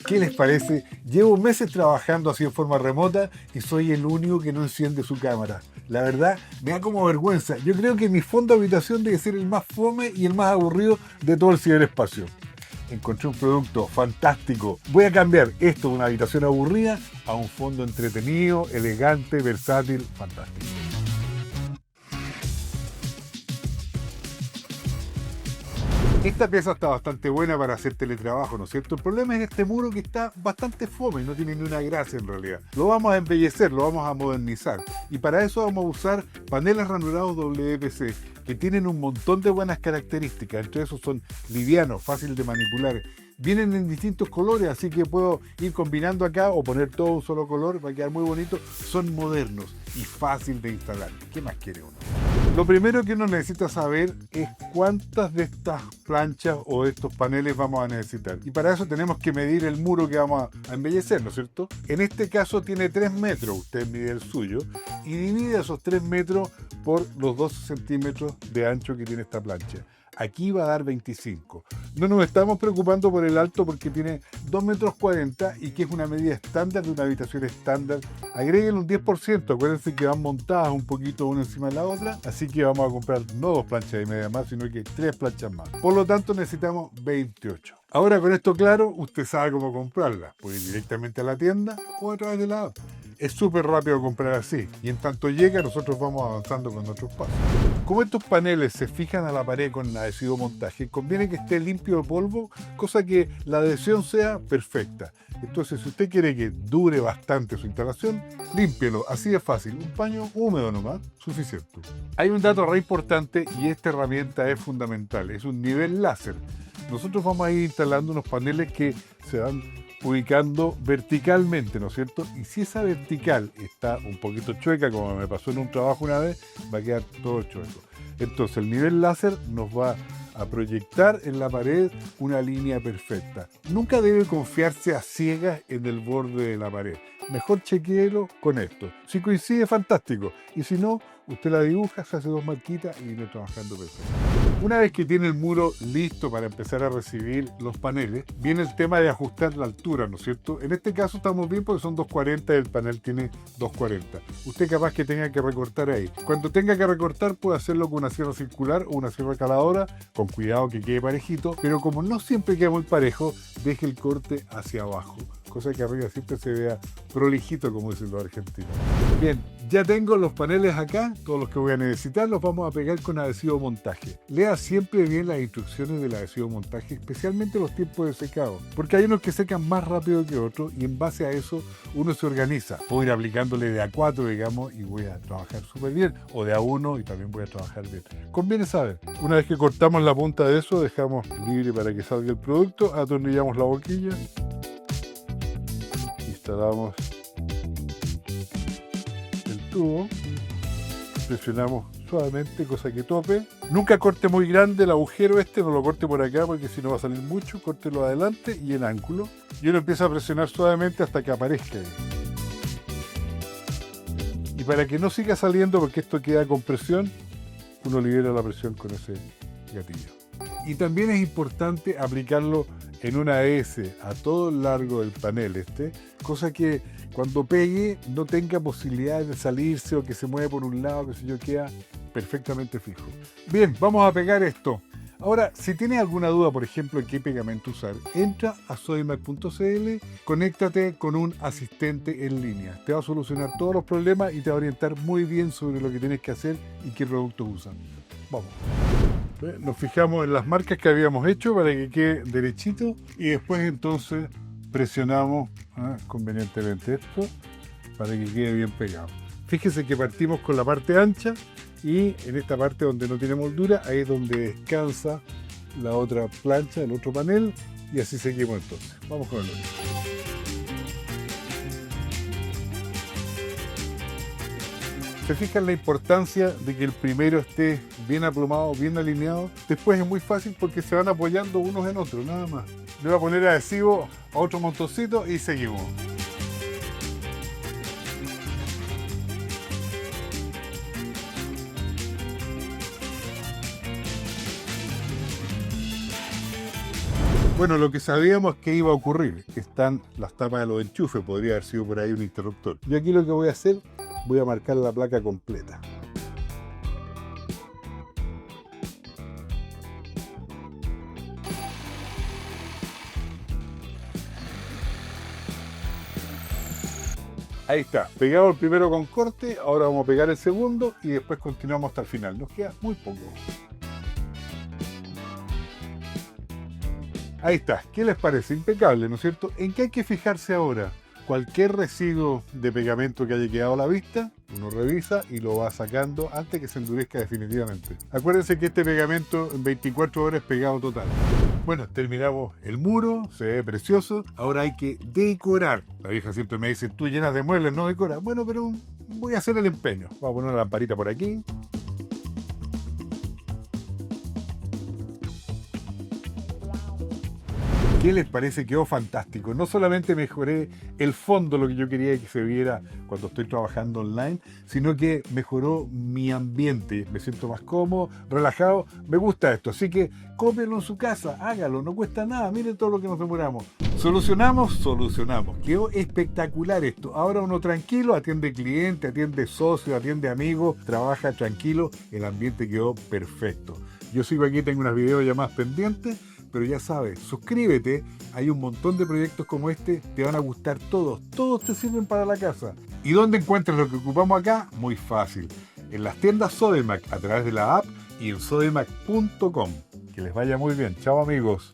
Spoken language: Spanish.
¿Qué les parece? Llevo meses trabajando así de forma remota y soy el único que no enciende su cámara. La verdad, me da como vergüenza. Yo creo que mi fondo de habitación debe ser el más fome y el más aburrido de todo el ciberespacio. Encontré un producto fantástico. Voy a cambiar esto de una habitación aburrida a un fondo entretenido, elegante, versátil, fantástico. Esta pieza está bastante buena para hacer teletrabajo, ¿no es cierto? El problema es este muro que está bastante fome, no tiene ni una gracia en realidad. Lo vamos a embellecer, lo vamos a modernizar. Y para eso vamos a usar paneles ranurados WPC, que tienen un montón de buenas características. Entre esos son livianos, fáciles de manipular. Vienen en distintos colores, así que puedo ir combinando acá o poner todo un solo color, va a quedar muy bonito. Son modernos y fácil de instalar. ¿Qué más quiere uno? Lo primero que uno necesita saber es cuántas de estas planchas o estos paneles vamos a necesitar. Y para eso tenemos que medir el muro que vamos a embellecer, ¿no es cierto? En este caso tiene 3 metros, usted mide el suyo, y divide esos 3 metros por los 12 centímetros de ancho que tiene esta plancha. Aquí va a dar 25. No nos estamos preocupando por el alto porque tiene 2,40 metros y que es una medida estándar de una habitación estándar. Agreguen un 10%, acuérdense que van montadas un poquito una encima de la otra, así que vamos a comprar no 2 planchas y media más, sino que 3 planchas más. Por lo tanto necesitamos 28. Ahora con esto claro, usted sabe cómo comprarla. Puede ir directamente a la tienda o a través de la app. Es súper rápido comprar así y en tanto llega nosotros vamos avanzando con nuestros pasos. Como estos paneles se fijan a la pared con adhesivo montaje, conviene que esté limpio de polvo, cosa que la adhesión sea perfecta. Entonces, si usted quiere que dure bastante su instalación, límpielo, así de fácil, un paño húmedo nomás, suficiente. Hay un dato re importante y esta herramienta es fundamental, es un nivel láser. Nosotros vamos a ir instalando unos paneles que se van ubicando verticalmente, ¿no es cierto? Y si esa vertical está un poquito chueca, como me pasó en un trabajo una vez, va a quedar todo chueco. Entonces el nivel láser nos va a proyectar en la pared una línea perfecta. Nunca debe confiarse a ciegas en el borde de la pared. Mejor chequéelo con esto. Si coincide, fantástico. Y si no, usted la dibuja, se hace 2 marquitas y viene trabajando perfecto. Una vez que tiene el muro listo para empezar a recibir los paneles, viene el tema de ajustar la altura, ¿no es cierto? En este caso estamos bien porque son 2,40 y el panel tiene 2,40. Usted capaz que tenga que recortar ahí. Cuando tenga que recortar puede hacerlo con una sierra circular o una sierra caladora, con cuidado que quede parejito, pero como no siempre queda muy parejo, deje el corte hacia abajo, cosa que arriba siempre se vea prolijito, como dicen los argentinos. Bien, ya tengo los paneles acá, todos los que voy a necesitar los vamos a pegar con adhesivo montaje. Lea siempre bien las instrucciones del adhesivo montaje, especialmente los tiempos de secado, porque hay unos que secan más rápido que otros y en base a eso uno se organiza. Puedo ir aplicándole de A4, digamos, y voy a trabajar súper bien, o de A1 y también voy a trabajar bien. Conviene saber. Una vez que cortamos la punta de eso, dejamos libre para que salga el producto, atornillamos la boquilla, instalamos el tubo, presionamos suavemente, cosa que tope. Nunca corte muy grande el agujero no lo corte por acá porque si no va a salir mucho, córtelo adelante y en ángulo. Y uno empieza a presionar suavemente hasta que aparezca ahí. Y para que no siga saliendo, porque esto queda con presión, uno libera la presión con ese gatillo. Y también es importante aplicarlo en una S a todo el largo del panel cosa que cuando pegue no tenga posibilidades de salirse o que se mueva por un lado, que se yo, queda perfectamente fijo. Bien, vamos a pegar esto. Ahora, si tienes alguna duda, por ejemplo, en qué pegamento usar, entra a sodimac.cl, conéctate con un asistente en línea. Te va a solucionar todos los problemas y te va a orientar muy bien sobre lo que tienes que hacer y qué productos usan. Vamos. Nos fijamos en las marcas que habíamos hecho para que quede derechito y después entonces presionamos convenientemente esto para que quede bien pegado. Fíjese que partimos con la parte ancha y en esta parte donde no tiene moldura, ahí es donde descansa la otra plancha, el otro panel, y así seguimos entonces. Vamos con el otro. Se fijan la importancia de que el primero esté bien aplomado, bien alineado. Después es muy fácil porque se van apoyando unos en otros, nada más. Le voy a poner adhesivo a otro montoncito y seguimos. Bueno, lo que sabíamos que iba a ocurrir, que están las tapas de los enchufes, podría haber sido por ahí un interruptor. Yo aquí lo que voy a hacer, voy a marcar la placa completa. Ahí está, pegado el primero con corte, ahora vamos a pegar el segundo y después continuamos hasta el final. Nos queda muy poco. Ahí está, ¿qué les parece? Impecable, ¿no es cierto? ¿En qué hay que fijarse ahora? Cualquier residuo de pegamento que haya quedado a la vista, uno revisa y lo va sacando antes que se endurezca definitivamente. Acuérdense que este pegamento en 24 horas es pegado total. Bueno, terminamos el muro, se ve precioso. Ahora hay que decorar. La vieja siempre me dice, tú llenas de muebles, no decoras. Bueno, pero voy a hacer el empeño. Vamos a poner una lamparita por aquí. ¿Qué les parece? Quedó fantástico. No solamente mejoré el fondo, lo que yo quería que se viera cuando estoy trabajando online, sino que mejoró mi ambiente. Me siento más cómodo, relajado. Me gusta esto. Así que cópienlo en su casa, hágalo, no cuesta nada. Miren todo lo que nos demoramos. Solucionamos. Quedó espectacular esto. Ahora uno tranquilo, atiende cliente, atiende socio, atiende amigos, trabaja tranquilo. El ambiente quedó perfecto. Yo sigo aquí, tengo unas videollamadas pendientes. Pero ya sabes, suscríbete, hay un montón de proyectos como este, te van a gustar todos te sirven para la casa. ¿Y dónde encuentras lo que ocupamos acá? Muy fácil, en las tiendas Sodimac a través de la app y en sodimac.com. Que les vaya muy bien, chao amigos.